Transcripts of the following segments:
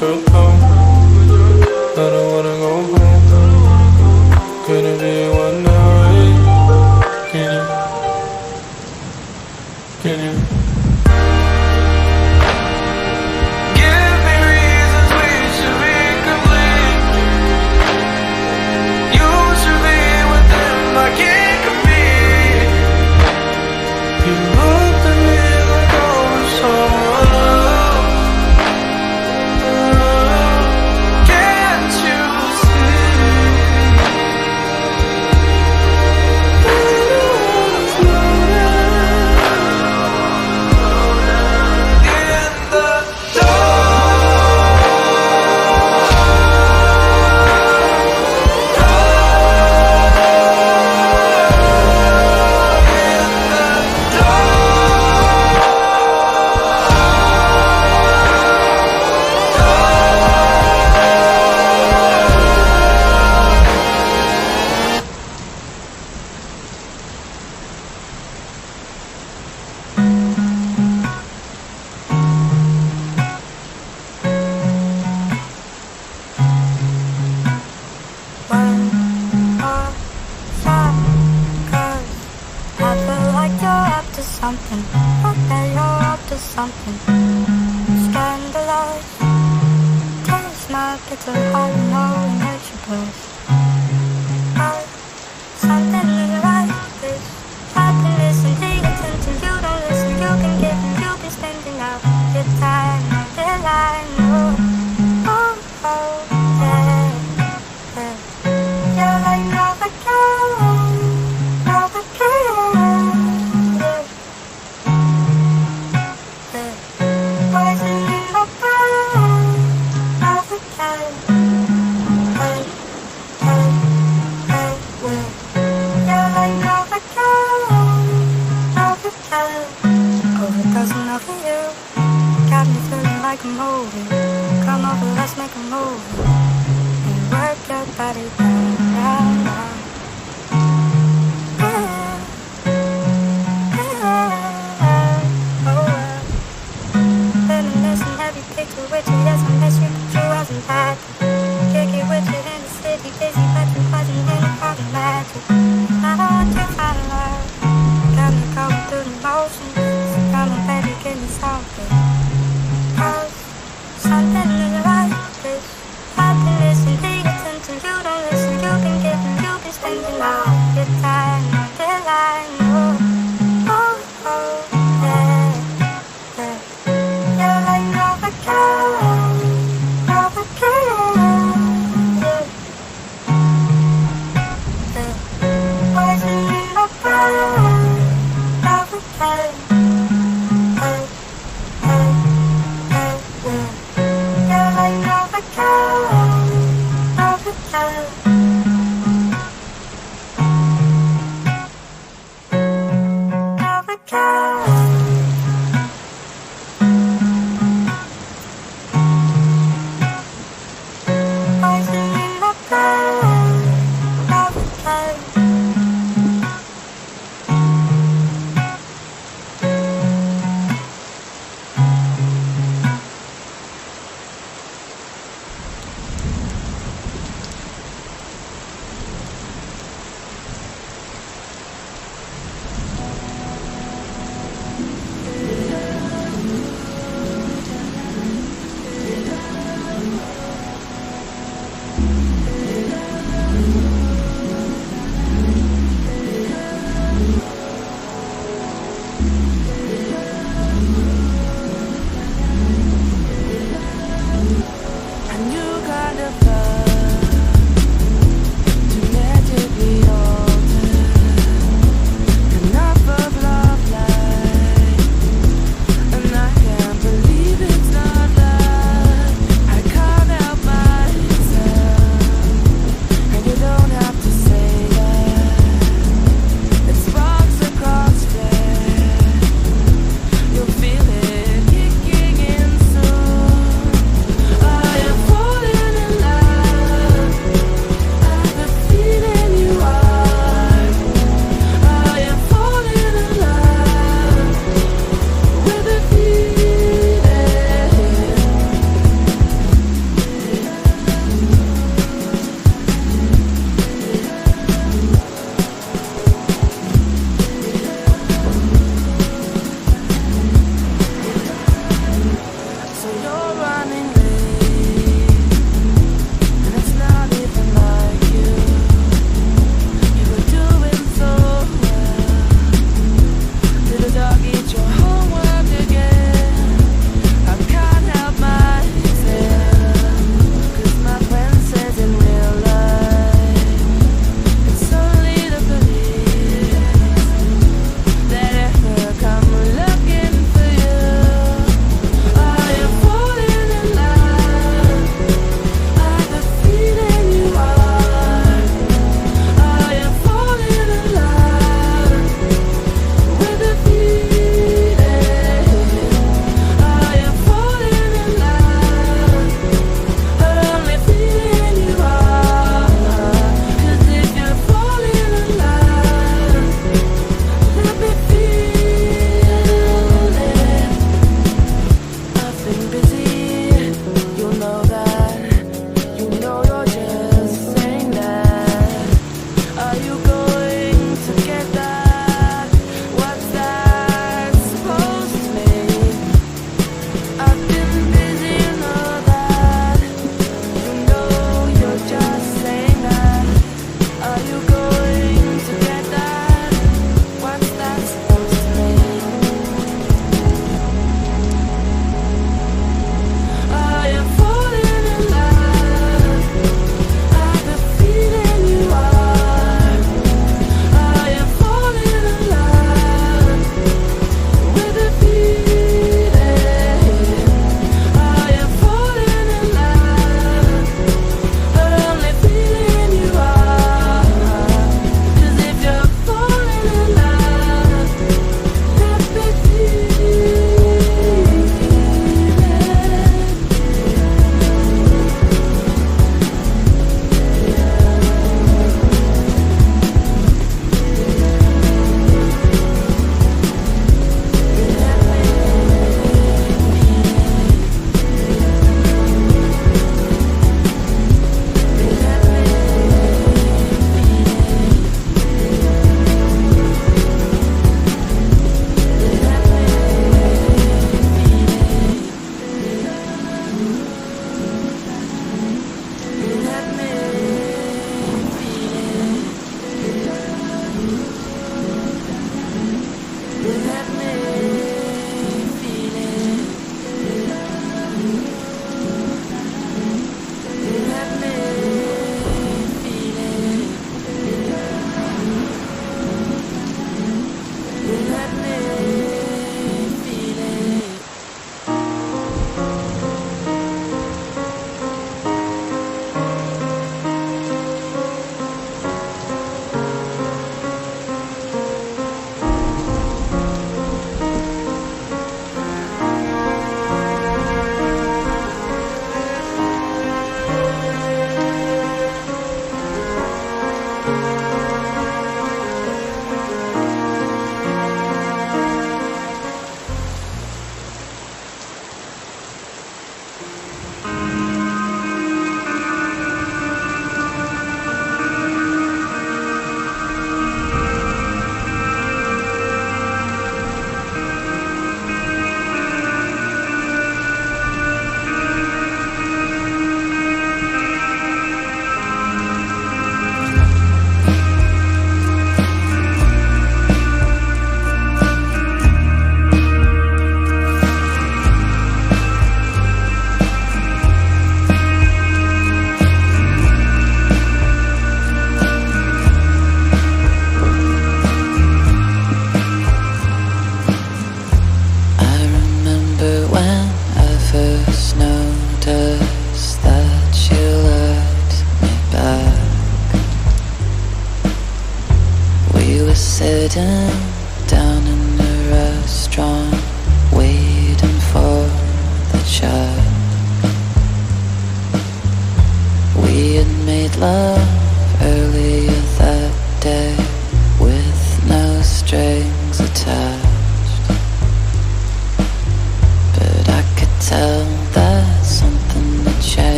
you come? I don't wanna go home. Could it be one night? Can you? Give me reasons we should be complete. You should be with them, I can't compete. You looked at me like I was someone else. Can't you see? In the something, okay, you're up to something scandalous. Taste my bitter heart, knowing that you push. But something is right, this happiness and take attention. You don't listen, you've been giving, you've been spending out your time, your line, oh, yeah, yeah. You're like Novocaine, Novocaine. Poison in my brain, Novocaine. Hey, hey, hey, you're like Novocaine, Novocaine. Overdosing over you, got me feeling like a movie. Come over, let's make a movie and work your body down, down, down. Picture with you, yes, I miss you, but you wasn't back. Kick it with you in the city, busy, but you wasn't in the party magic. I don't want you to love. Got me going through the motions. So come on, baby, give me something. Cause something is right, this happiness and the attention. You don't listen, you've been giving, you've been spending all your time on the line. Oh, oh, oh, yeah, yeah. You're like Novocaine, Novocaine, yeah, yeah. Poison in my brain, Novocaine, hey, hey, hey, yeah. You're like Novocaine, Novocaine.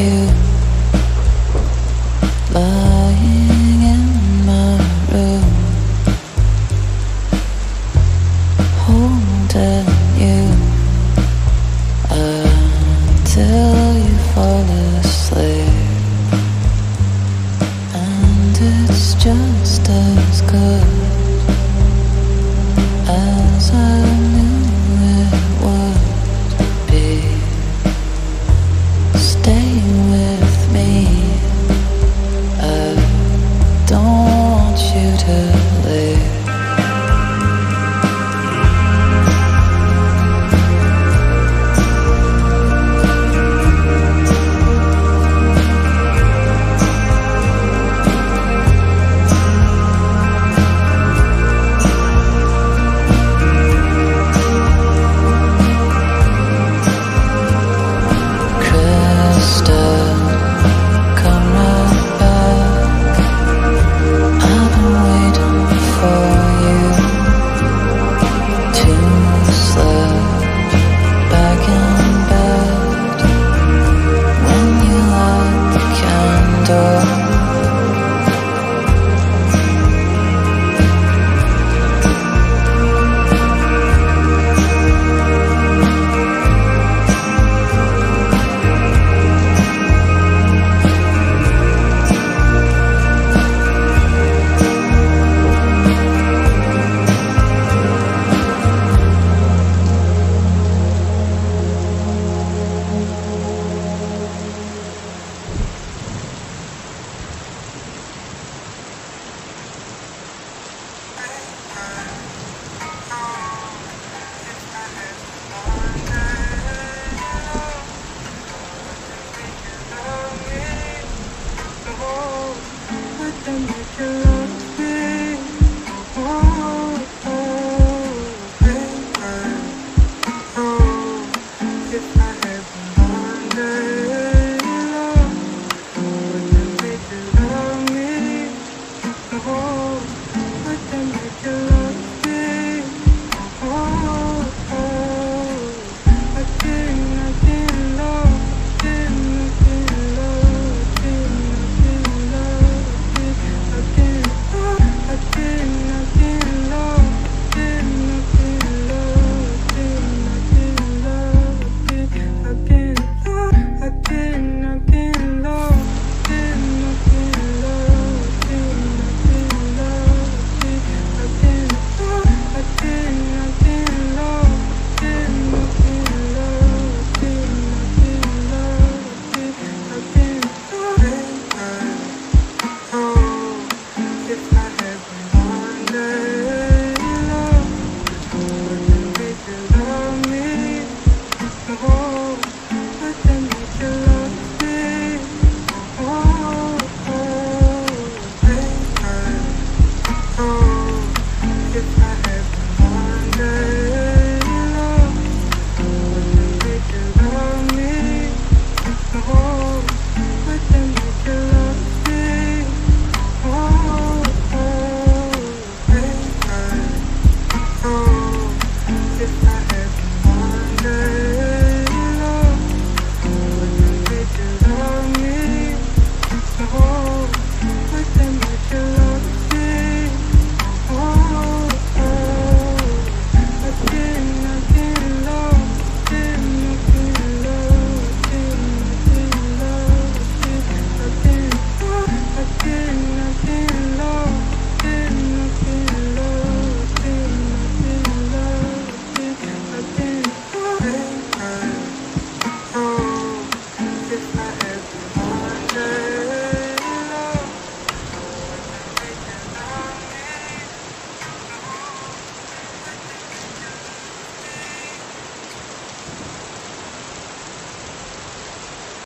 you lying in my room, holding you until